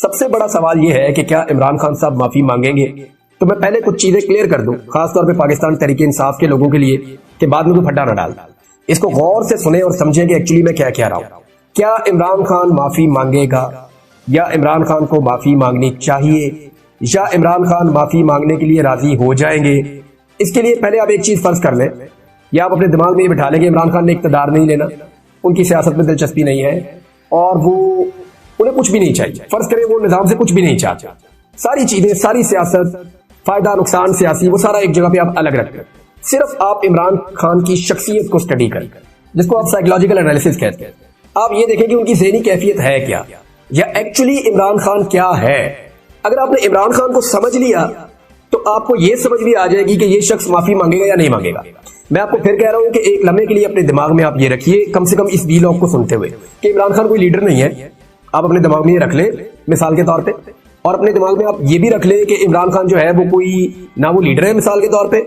सबसे बड़ा सवाल यह है कि क्या इमरान खान साहब माफी मांगेंगे। तो मैं पहले कुछ चीजें क्लियर कर दूं, खासतौर पे पाकिस्तान तहरीक इंसाफ के लोगों के लिए, कि बाद में कोई फड्डा न डाल। इसको गौर से सुने और समझें कि एक्चुअली मैं क्या कह रहा हूं। क्या इमरान खान माफी मांगेगा, या इमरान खान को माफी मांगनी चाहिए, या इमरान खान माफी मांगने के लिए राजी हो जाएंगे। इसके लिए पहले आप एक चीज फर्ज कर लें, या आप अपने दिमाग में ये बिठा लें कि इमरान खान ने इक्तदार नहीं लेना, उनकी सियासत में दिलचस्पी नहीं है और वो उन्हें कुछ भी नहीं चाहिए। फर्ज करें वो निजाम से कुछ भी नहीं चाहते, सारी चीजें, सारी सियासत, फायदा नुकसान सियासी, वो सारा एक जगह पे आप अलग रख कर सिर्फ आप इमरान खान की शख्सियत को स्टडी करें, जिसको आप साइकोलॉजिकल एनालिसिस कहते हैं। आप ये देखें कि उनकी ज़हनी कैफियत है क्या, या एक्चुअली इमरान खान क्या है। अगर आपने इमरान खान को समझ लिया तो आपको यह समझ भी आ जाएगी कि यह शख्स माफी मांगेगा या नहीं मांगेगा। मैं आपको फिर कह रहा हूं कि एक लम्हे के लिए अपने दिमाग में आप ये रखिए, कम से कम इस वीलॉग को सुनते हुए, कि इमरान खान कोई लीडर नहीं है। आप अपने दिमाग में ये रख लें मिसाल के तौर पे, और अपने दिमाग में आप ये भी रख लें कि इमरान खान जो है वो कोई ना वो लीडर है मिसाल के तौर पे,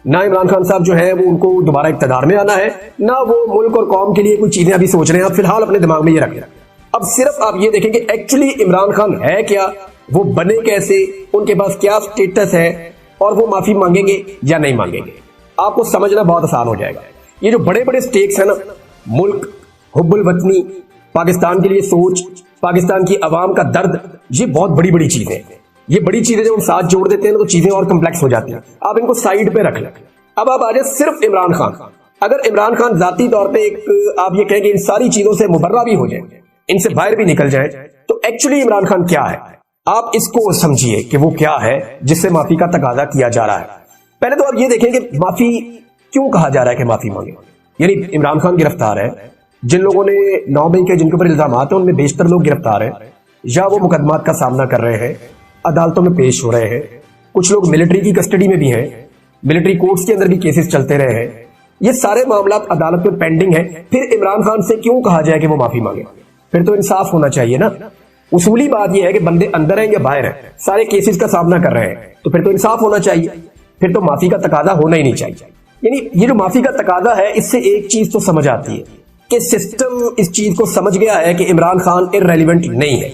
ना इमरान खान साहब जो है वो उनको दोबारा इक्तदार में आना है, ना वो मुल्क और कौम के लिए कोई चीजें अभी सोच रहे हैं। आप फिलहाल अपने दिमाग में ये रख लें। अब सिर्फ आप ये देखें कि एक्चुअली इमरान खान है क्या, वो बने कैसे, उनके पास क्या स्टेटस है, और वो माफी मांगेंगे या नहीं मांगेंगे। आपको समझना बहुत आसान हो जाएगा। ये जो बड़े बड़े स्टेक्स है ना, मुल्क, हुब्बुल वतनी, पाकिस्तान के लिए सोच, पाकिस्तान की आवाम का दर्द, ये बहुत बड़ी बड़ी चीजें हैं। ये बड़ी चीजें जब हम साथ जोड़ देते हैं तो चीजें और कम्प्लेक्स हो जाती हैं। आप इनको साइड पे रख लें। अब आप आ जाए सिर्फ इमरान खान। अगर इमरान खान जाती तौर पे एक आप ये कहें कि इन सारी चीजों से मुबर्रा भी हो जाए, इनसे बाहर भी निकल जाए, तो एक्चुअली इमरान खान क्या है, आप इसको समझिए कि वो क्या है जिससे माफी का तकाजा किया जा रहा है। पहले तो आप ये देखें कि माफी क्यों कहा जा रहा है कि माफी मांगे। यानी इमरान खान गिरफ्तार है, जिन लोगों ने 9 मई के जिनके ऊपर इल्जाम है उनमें बेशतर लोग गिरफ्तार हैं, या वो मुकदमात का सामना कर रहे हैं, अदालतों में पेश हो रहे हैं। कुछ लोग मिलिट्री की कस्टडी में भी हैं, मिलिट्री कोर्ट्स के अंदर भी केसेस चलते रहे हैं। ये सारे मामला अदालत में पेंडिंग है। फिर इमरान खान से क्यों कहा जाए कि वो माफी मांगे। फिर तो इंसाफ होना चाहिए ना। उसूली बात यह है कि बंदे अंदर हैं या बाहर हैं, सारे केसेस का सामना कर रहे हैं, तो फिर तो इंसाफ होना चाहिए, फिर तो माफी का तकाजा होना ही नहीं चाहिए। यानी ये जो माफी का तकाजा है, इससे एक चीज तो समझ आती है कि सिस्टम इस चीज को समझ गया है कि इमरान खान इररेलेवेंट नहीं है।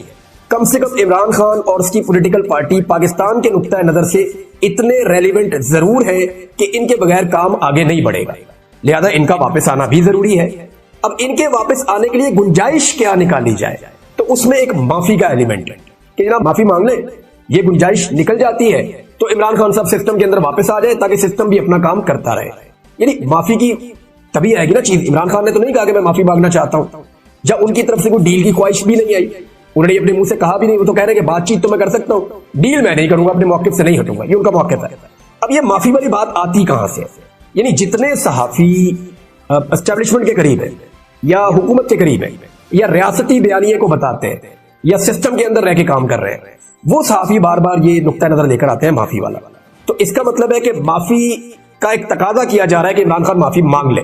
कम से कम इमरान खान और उसकी पॉलिटिकल पार्टी पाकिस्तान के नुक्ता नजर से इतने रेलिवेंट जरूर है कि इनके बगैर काम आगे नहीं बढ़ेगा, लिहाजा इनका वापस आना भी जरूरी है। अब इनके वापस आने के लिए गुंजाइश क्या निकाली जाए, तो उसमें एक माफी का एलिमेंट है कि जनाब माफी मांग ले। ये गुंजाइश निकल जाती है तो इमरान खान साहब सिस्टम के अंदर वापस आ जाए, ताकि सिस्टम भी अपना काम करता रहे। यानी माफी की तभी आएगी ना चीज। इमरान खान ने तो नहीं कहा कि मैं माफी मांगना चाहता हूं, जब उनकी तरफ से कोई डील की ख्वाहिश भी नहीं आई, उन्होंने अपने मुंह से कहा भी नहीं। वो तो कह रहे हैं कि बातचीत तो मैं कर सकता हूं, डील मैं नहीं करूंगा, अपने मौके से नहीं हटूंगा, ये उनका मौके है। अब ये माफी वाली बात आती कहां से। यानी जितने सहाफी एस्टेब्लिशमेंट के करीब है, या हुकूमत के करीब है, या रियासती बयानिए को बताते हैं, या सिस्टम के अंदर रह के काम कर रहे हैं, वो सहाफी बार बार ये नुक्ता नजर लेकर आते हैं माफी वाला। तो इसका मतलब है कि माफी का एक तकाजा किया जा रहा है कि इमरान खान माफी मांग ले,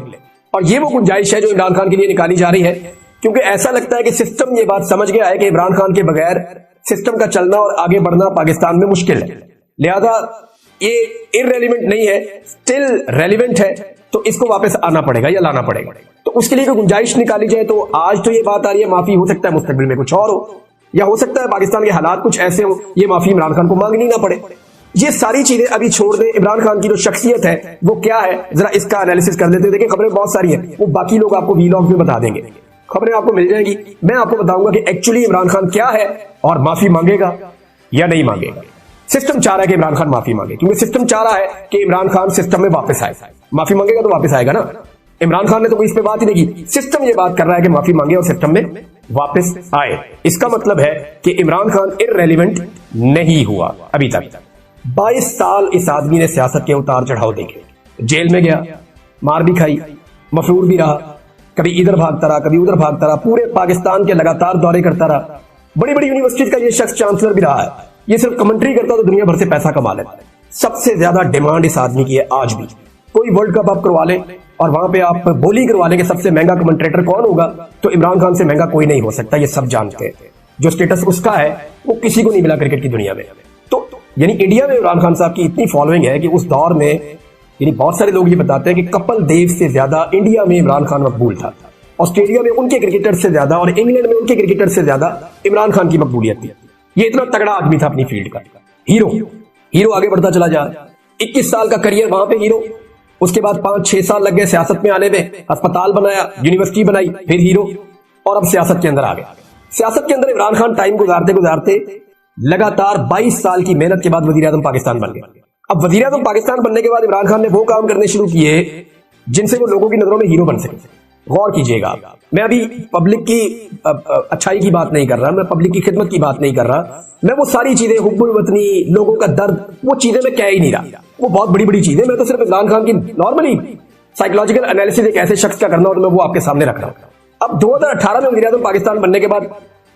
और ये वो गुंजाइश है जो इमरान खान के लिए निकाली जा रही है, क्योंकि ऐसा लगता है कि सिस्टम ये बात समझ गया है कि इमरान खान के बगैर सिस्टम का चलना और आगे बढ़ना पाकिस्तान में मुश्किल है। लिहाजा ये इररेलेवेंट नहीं है, स्टिल रेलिवेंट है, तो इसको वापस आना पड़ेगा या लाना पड़ेगा। तो उसके लिए गुंजाइश निकाली जाए। तो आज तो ये बात आ रही है माफी, हो सकता है मुस्तकबिल में कुछ और हो, या हो सकता है पाकिस्तान के हालात कुछ ऐसे हो ये माफी इमरान खान को मांगनी ना पड़े। ये सारी चीजें अभी छोड़ दें। इमरान खान की जो शख्सियत है वो क्या है, जरा इसका एनालिसिस कर लेते हैं। देखिए खबरें बहुत सारी हैं, वो बाकी लोग आपको वीलॉग में बता देंगे, खबरें आपको मिल जाएगी। मैं आपको बताऊंगा कि एक्चुअली इमरान खान क्या है और माफी मांगेगा या नहीं मांगेगा। सिस्टम चाह रहा है कि इमरान खान माफी मांगे, क्योंकि सिस्टम चाह रहा है कि इमरान खान सिस्टम में वापस आए। माफी मांगेगा तो वापस आएगा ना। इमरान खान ने तो कोई इस पे बात ही नहीं की, सिस्टम ये बात कर रहा है कि माफी मांगे और सिस्टम में वापस आए। इसका मतलब है कि इमरान खान इररेलेवेंट नहीं हुआ अभी तक। 22 साल इस आदमी ने सियासत के उतार चढ़ाव देखे, जेल में गया, मार भी खाई, मफरूर भी रहा, कभी इधर भागता रहा, कभी उधर भागता रहा, पूरे पाकिस्तान के लगातार दौरे करता रहा। बड़ी बड़ी यूनिवर्सिटी का ये शख्स चांसलर भी रहा है। ये सिर्फ कमेंट्री करता तो दुनिया भर से पैसा कमा लेता है। सबसे ज्यादा डिमांड इस आदमी की है आज भी। कोई वर्ल्ड कप आप करवा लें और वहां पे आप बोली करवा लें कि सबसे महंगा कमेंट्रेटर कौन होगा, तो इमरान खान से महंगा कोई नहीं हो सकता। ये सब जानते हैं। जो स्टेटस उसका है वो किसी को नहीं मिला क्रिकेट की दुनिया में। तो यानी इंडिया में इमरान खान साहब की इतनी फॉलोइंग है कि उस दौर में यानी बहुत सारे लोग ये बताते हैं कि कपिल देव से ज्यादा इंडिया में इमरान खान मकबूल था। ऑस्ट्रेलिया में उनके क्रिकेटर से ज्यादा और इंग्लैंड में उनके क्रिकेटर से ज्यादा इमरान खान की मकबूलियत थी। ये इतना तगड़ा आदमी था अपनी फील्ड का, हीरो। हीरो आगे बढ़ता चला जा रहा है, 21 साल का करियर वहां पे हीरो। उसके बाद 5-6 साल लग गए सियासत में आने में, अस्पताल बनाया, यूनिवर्सिटी बनाई, फिर हीरो, और अब सियासत के अंदर आ गया। सियासत के अंदर इमरान खान टाइम गुजारते गुजारते लगातार 22 साल की मेहनत के बाद वजीर आजम पाकिस्तान बन गए। अब वजीर आजम पाकिस्तान बनने के बाद इमरान खान ने वो काम करने शुरू किए जिनसे वो लोगों की नजरों में हीरो बन सके। गौर कीजिएगा, मैं अभी पब्लिक की अच्छाई की बात नहीं कर रहा, मैं पब्लिक की खिदमत की बात नहीं कर रहा, मैं वो सारी चीजें, हुब्बुल वतनी, लोगों का दर्द, वो चीजें मैं कह ही नहीं रहा। वो बहुत बड़ी बड़ी चीजें, मैं तो सिर्फ इमरान खान की नॉर्मली साइकोलॉजिकल एनालिसिस एक ऐसे शख्स का करना हो तो मैं वो आपके सामने रख रहा हूं। अब 2018 में वज़ीर आज़म पाकिस्तान बनने के बाद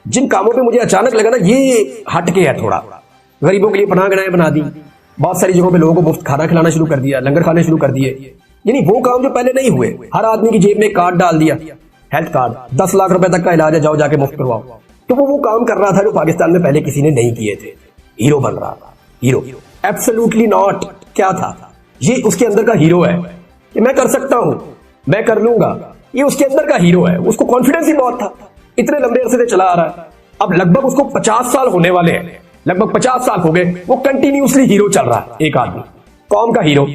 जिन कामों पे मुझे अचानक लगा ना ये हटके है थोड़ा, गरीबों के लिए पनाहगाहें बना दी, बहुत सारी जगहों पे लोगों को मुफ्त खाना खिलाना शुरू कर दिया, लंगर खाने शुरू कर दिए, यानी वो काम जो पहले नहीं हुए। हर आदमी की जेब में कार्ड डाल दिया, हेल्थ कार्ड, 10 लाख रुपए तक का इलाज है, जाओ जाके मुफ्त करवाओ। तो वो काम कर रहा था जो पाकिस्तान में पहले किसी ने नहीं किए थे। हीरो बन रहा था, हीरो। Absolutely not. क्या था ये? उसके अंदर का हीरो है कि मैं कर सकता हूं, मैं कर लूंगा, ये उसके अंदर का हीरो है। उसको कॉन्फिडेंस ही बहुत था, इतने लंबे अरसे से चला आ रहा है। अब लगभग उसको 50 साल होने वाले हैं, लगभग 50 साल हो गए, वो कंटिन्यूसली हीरो चल रहा है, एक आदमी, कौम का हीरो।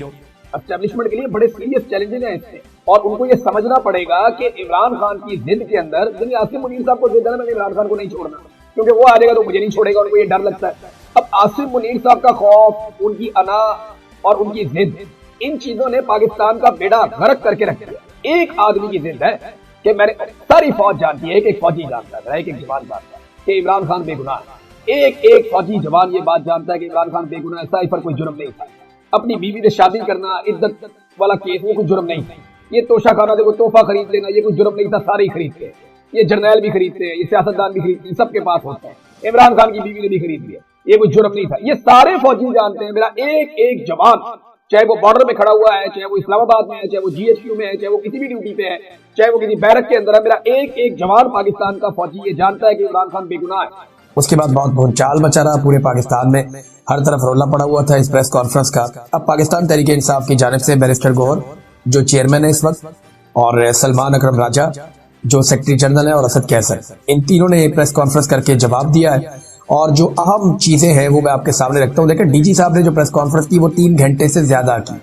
एस्टेब्लिशमेंट के लिए बड़े सीरियस चैलेंजेस हैं इससे, और उनको ये समझना पड़ेगा कि इमरान खान की जिद के अंदर, यानी आसिम मुनीर साहब को जिद है ना, मैंने इमरान खान को नहीं छोड़ना, क्योंकि वो आ जाएगा तो मुझे नहीं छोड़ेगा, उनको ये डर लगता है। अब आसिम मुनीर साहब का खौफ, उनकी अना और उनकी जिद, इन चीजों ने पाकिस्तान का बेड़ा गर्क करके रख दिया। एक आदमी की जिद है कि मैंने, सारी फौज जानती है, एक फौजी जानता है, एक जवान जानता है कि इमरान खान बेगुनाह है, एक फौजी जवान ये बात जानता है कि इमरान खान बेगुनाह है, साइफर कोई जुर्म नहीं था, अपनी बीवी से शादी करना, इज्जत वाला केस, वो कोई जुर्म नहीं था, ये तोशा खाना देखो, तोहफा खरीद लेना, ये कोई जुर्म नहीं था, सारे ही खरीदते हैं, ये जर्नैल भी खरीदते हैं, ये सियासतदान भी खरीदते हैं, सबके पास होता है, इमरान खान की बीवी ने भी खरीद लिया, ये कोई जुर्म नहीं था। ये सारे फौजी जानते हैं, मेरा एक एक जवान, चाहे वो बॉर्डर में खड़ा हुआ है, चाहे वो इस्लामाबाद में है, चाहे वो GHQ में है, चाहे वो किसी भी ड्यूटी पे है, चाहे वो किसी बैरक के अंदर है, मेरा एक एक जवान पाकिस्तान का फौजी ये जानता है कि इमरान खान बेगुनाह है। उसके बाद बहुत भूचाल मचा रहा पूरे पाकिस्तान में, हर तरफ रोला पड़ा हुआ था इस प्रेस कॉन्फ्रेंस का। अब पाकिस्तान तहरीके इंसाफ की जानिब से बैरिस्टर गौहर जो चेयरमैन है इस वक्त, और सलमान अकरम राजा जो सेक्रेटरी जनरल है, और असद कैसर, इन तीनों ने प्रेस कॉन्फ्रेंस करके जवाब दिया है। और जो अहम चीजें हैं वो मैं आपके सामने रखता हूँ। देखिए, डीजी साहब ने जो प्रेस कॉन्फ्रेंस की वो 3 घंटे से ज्यादा की,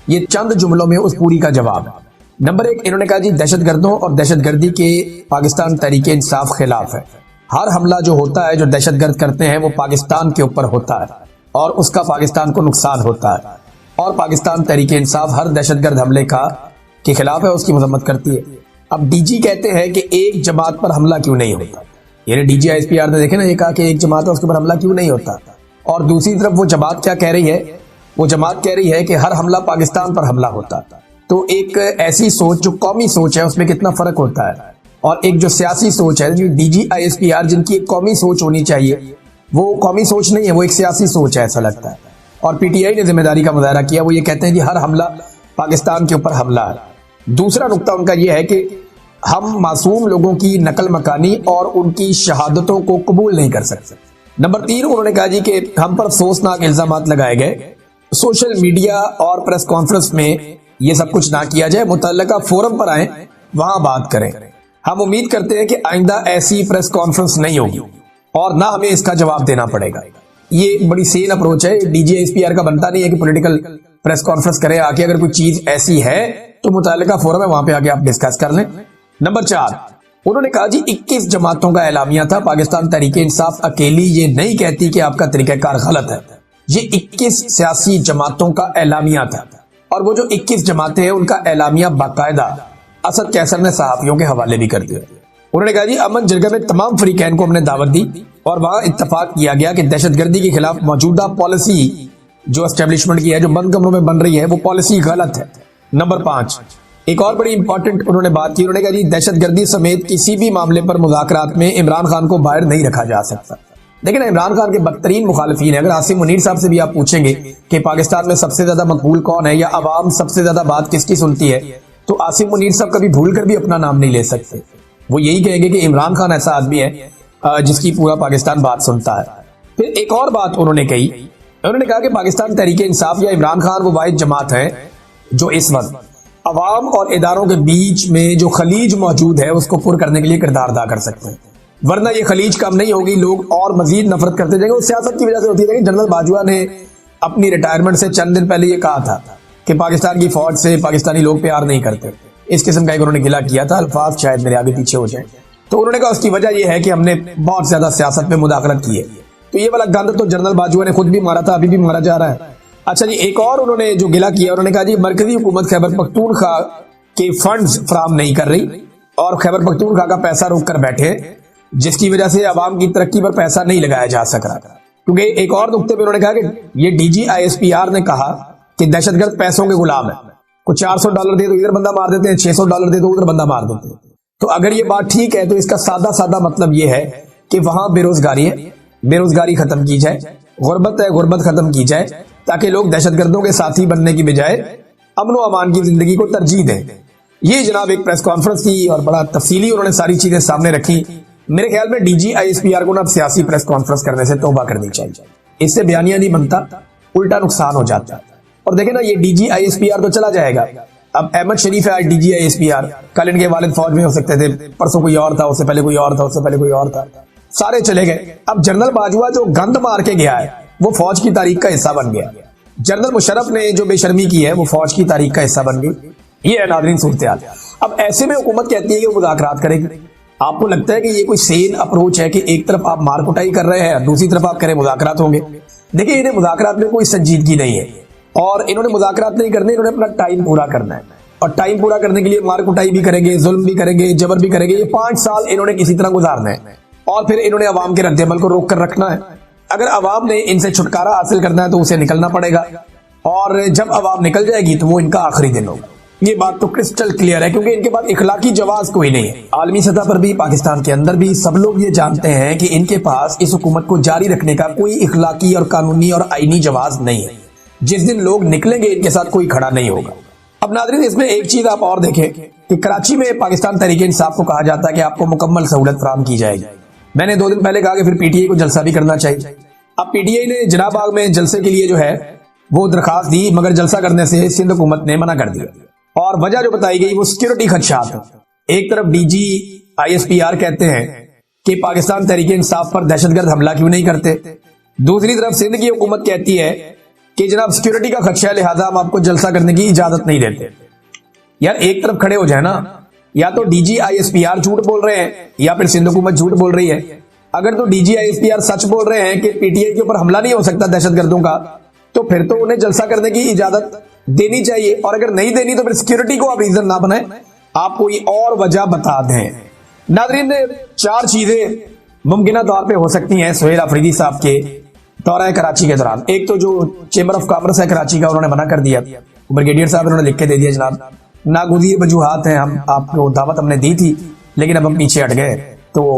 ये चंद जुमलों में उस पूरी का जवाब है। नंबर 1, इन्होंने कहा जी दहशतगर्दों और दहशतगर्दी के पाकिस्तान तहरीके इंसाफ खिलाफ है। हर हमला जो होता है, जो दहशतगर्द करते हैं, वो पाकिस्तान के ऊपर होता है और उसका पाकिस्तान को नुकसान होता है, और पाकिस्तान तहरीके इंसाफ हर दहशतगर्द हमले के खिलाफ है, उसकी मजम्मत करती है। अब डीजी कहते हैं कि एक जमात पर हमला क्यों नहीं होता, यानी डीजी ISPR ने देखे ना, ये कहा कि एक जमात है उसके ऊपर हमला क्यों नहीं होता। और दूसरी तरफ वो जमात क्या कह रही है, वो जमात कह रही है कि हर हमला पाकिस्तान पर हमला होता। तो एक ऐसी सोच जो कौमी सोच है उसमें कितना फर्क होता है, और एक जो सियासी सोच है, जो डीजी ISPR जिनकी एक कौमी सोच होनी चाहिए, वो कौमी सोच नहीं है, वो एक सियासी सोच है ऐसा लगता है। और PTI ने जिम्मेदारी का मुजाहरा किया, वो ये कहते हैं कि हर हमला पाकिस्तान के ऊपर हमला है। दूसरा नुकता उनका यह है कि हम मासूम लोगों की नकल मकानी और उनकी शहादतों को कबूल नहीं कर सकते। नंबर 3, उन्होंने कहा जी कि हम पर अफसोसनाक इल्जामात लगाए गए, सोशल मीडिया और प्रेस कॉन्फ्रेंस में ये सब कुछ ना किया जाए, मुतल्लिका फोरम पर आए, वहां बात करें। हम उम्मीद करते हैं कि आइंदा ऐसी प्रेस कॉन्फ्रेंस नहीं होगी और ना हमें इसका जवाब देना पड़ेगा। ये बड़ी सेन अप्रोच है, डीजी ISPR का बनता नहीं है कि पॉलिटिकल प्रेस कॉन्फ्रेंस करे आके, अगर कोई चीज ऐसी है तो मुतल्लिका फोरम है, वहां पे आके आप डिस्कस कर लें। नंबर 4, उन्होंने कहा जी 21 जमातों का एलामिया था, पाकिस्तान तहरीके इंसाफ अकेली ये नहीं कहती कि आपका तरीकाकार गलत है, ये 21 सियासी जमातों का एलामिया था, और वो जो 21 जमातें हैं उनका एलामिया बाकायदा असद कैसर ने सहाफियों के हवाले भी कर दिया। उन्होंने कहा जी अमन जरगा में तमाम फरीकैन को हमने दावत दी और वहां इत्तफाक किया गया कि दहशतगर्दी के खिलाफ मौजूदा पॉलिसी जो एस्टेब्लिशमेंट की है, जो बंद कमरों में बन रही है, वो पॉलिसी गलत है। नंबर 5, एक और बड़ी इंपॉर्टेंट उन्होंने बात की, उन्होंने कहा जी दहशतगर्दी समेत किसी भी मामले पर मुज़ाकरात में इमरान खान को बाहर नहीं रखा जा सकता। लेकिन इमरान खान के बदतरीन मुखालिफिन है। अगर आसिम मुनीर साहब से भी आप पूछेंगे कि पाकिस्तान में सबसे ज्यादा मकबूल कौन है या अवाम सबसे ज्यादा बात किसकी सुनती है, तो आसिम मुनीर साहब कभी भूल कर भी अपना नाम नहीं ले सकते। वो यही कहेंगे कि इमरान खान ऐसा आदमी है जिसकी पूरा पाकिस्तान बात सुनता है। फिर एक और बात उन्होंने कही, उन्होंने कहा कि पाकिस्तान तहरीके इंसाफ या इमरान खान वो वाहिद जमात है जो इस वक्त अवाम और इदारों के बीच में जो खलीज मौजूद है उसको पुर करने के लिए किरदार अदा कर सकते हैं। वरना ये खलीज कम नहीं होगी, लोग और मजीद नफरत करते जाएंगे। उस सियासत की वजह से होती है। जनरल बाजवा ने अपनी रिटायरमेंट से चंद दिन पहले ये कहा था कि पाकिस्तान की फौज से पाकिस्तानी लोग प्यार नहीं करते। इस किस्म का एक उन्होंने गिला किया था, अल्फाज शायद मेरे आगे पीछे हो जाए। तो उन्होंने कहा उसकी वजह यह है कि हमने बहुत ज्यादा सियासत में मुदाखलत की है। तो ये वाला गंद तो जनरल बाजवा ने खुद भी मारा था, अभी भी मारा जा रहा है। अच्छा जी, एक और उन्होंने जो गिला किया, उन्होंने कहा जी मरकजी हुकूमत खैबर पख्तूनख्वा के फंड्स फराम नहीं कर रही और खैबर पख्तूनख्वा का पैसा रोक कर बैठे, जिसकी वजह से अवाम की तरक्की पर पैसा नहीं लगाया जा सक रहा। क्योंकि एक और नुक्ते में उन्होंने कहा कि ये DGISPR ने कहा कि दहशतगर्द पैसों के गुलाम है। कुछ $400 दे तो इधर बंदा मार देते हैं, $600 दे तो उधर बंदा मार देते हैं। तो अगर ये बात ठीक है तो इसका सादा सादा मतलब ये है कि वहां बेरोजगारी है, बेरोजगारी खत्म की जाए, गुर्बत है, गुर्बत खत्म की जाए, ताकि लोग दहशतगर्दों के साथी बनने की बजाय अमन व अमान की जिंदगी को तरजीह दें। ये जनाब एक प्रेस कॉन्फ्रेंस थी और बड़ा तफसीली उन्होंने सारी चीजें सामने रखी। मेरे ख्याल में DGISPR को ना सियासी प्रेस कॉन्फ्रेंस करने से तौबा करनी चाहिए। इससे बयानिया नहीं बनता, उल्टा नुकसान हो जाता। और देखे ना, ये DGISPR तो चला जाएगा। अब अहमद शरीफ है आज DGISPR, कल इनके वालिद फौज में हो सकते थे, परसों कोई और था, उससे पहले कोई और था, उससे पहले कोई और था, सारे चले गए। अब जनरल बाजवा जो गंद मार के गया है वो फौज की तारीख का हिस्सा बन गया। जनरल मुशर्रफ ने जो बेशर्मी की है वो फौज की तारीख का हिस्सा बन गई। ये है नाज़रीन सूरत-ए-हाल। अब ऐसे में हुकूमत कहती है कि वो मुज़ाकरात करेगी। आपको लगता है कि ये कोई सेन अप्रोच है कि एक तरफ आप मार कुटाई कर रहे हैं, दूसरी तरफ आप करें मुज़ाकरात होंगे? देखिए, इन्हें मुज़ाकरात में कोई संजीदगी नहीं है और इन्होंने मुज़ाकरात नहीं करने, इन्होंने अपना टाइम पूरा करना है। और टाइम पूरा करने के लिए मार कुटाई भी करेंगे, जुल्म भी करेंगे, जबर भी करेंगे। ये 5 साल इन्होंने किसी तरह गुजारना है और फिर इन्होंने अवाम के रद्द-ए-अमल को रोक कर रखना है। अगर अवाम ने इनसे छुटकारा हासिल करना है तो उसे निकलना पड़ेगा और जब अवाम निकल जाएगी तो वो इनका आखिरी दिन होगा। ये बात तो क्रिस्टल क्लियर है, क्योंकि इनके पास इखलाकी जवाब कोई नहीं है। आलमी सतह पर भी, पाकिस्तान के अंदर भी सब लोग ये जानते हैं कि इनके पास इस हुकूमत को जारी रखने का कोई इखलाकी और कानूनी और आईनी जवाब नहीं है। जिस दिन लोग निकलेंगे इनके साथ कोई खड़ा नहीं होगा। अब नाज़रीन, इसमें एक चीज आप और देखें कि कराची में पाकिस्तान तहरीक-ए-इंसाफ को कहा जाता है कि आपको मुकम्मल सहूलत फराहम की जाएगी। मैंने 2 दिन पहले कहा कि फिर PTI को जलसा भी करना चाहिए। अब PTI ने जिना बाग में जलसे के लिए जो है वो दरखास्त दी, मगर जलसा करने से सिंध हुकूमत ने मना कर दिया और वजह जो बताई गई वो सिक्योरिटी खदशात है। एक तरफ DGISPR कहते हैं कि पाकिस्तान तहरीक-ए-इंसाफ पर दहशतगर्द हमला क्यों नहीं करते, दूसरी तरफ सिंध की हुकूमत कहती है कि जनाब सिक्योरिटी का खदशा है, लिहाजा हम आपको जलसा करने की इजाजत नहीं देते। यार एक तरफ खड़े हो जाए ना, या तो DGISPR झूठ बोल रहे हैं या फिर सिंध हुकूमत झूठ बोल रही है। अगर तो DGISPR सच बोल रहे हैं कि PTI के ऊपर हमला नहीं हो सकता दहशतगर्दों का, तो फिर तो उन्हें जलसा करने की इजाजत देनी चाहिए। और अगर नहीं देनी तो फिर सिक्योरिटी को आप रीजन ना बनाए, आप कोई और वजह बता दें। नाज़रीन, 4 चीजें मुमकिन तौर पे हो सकती हैं सुहेल अफरीदी साहब के दौरा कराची के दौरान। एक तो जो चेंबर ऑफ कॉमर्स है कराची का, उन्होंने मना कर दिया। ब्रिगेडियर साहब उन्होंने लिख के दे दिया, जनाब नागुज़ीर वजूहात हैं, हम आपको दावत हमने दी थी लेकिन अब हम पीछे हट गए। तो